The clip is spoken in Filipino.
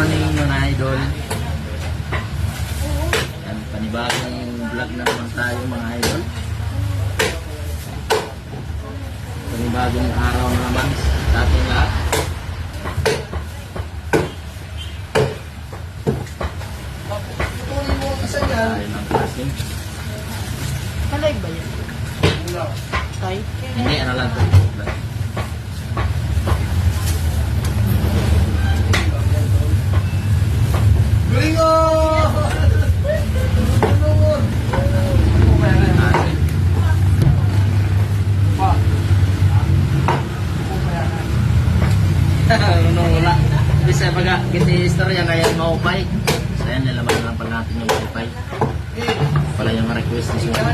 morning mga idol. Yan, panibagong vlog na naman tayo mga idol. Panibagong araw na naman sa ating lahat. Tayo ng klaseng. Kalive ba yan? Tay? Hindi, ano lang ito. Gringo! Wala. Bisa baga, kita istorya kaya maupay. So yan, nalaman lang pala natin yung wifi. Pala yung request ni Suna.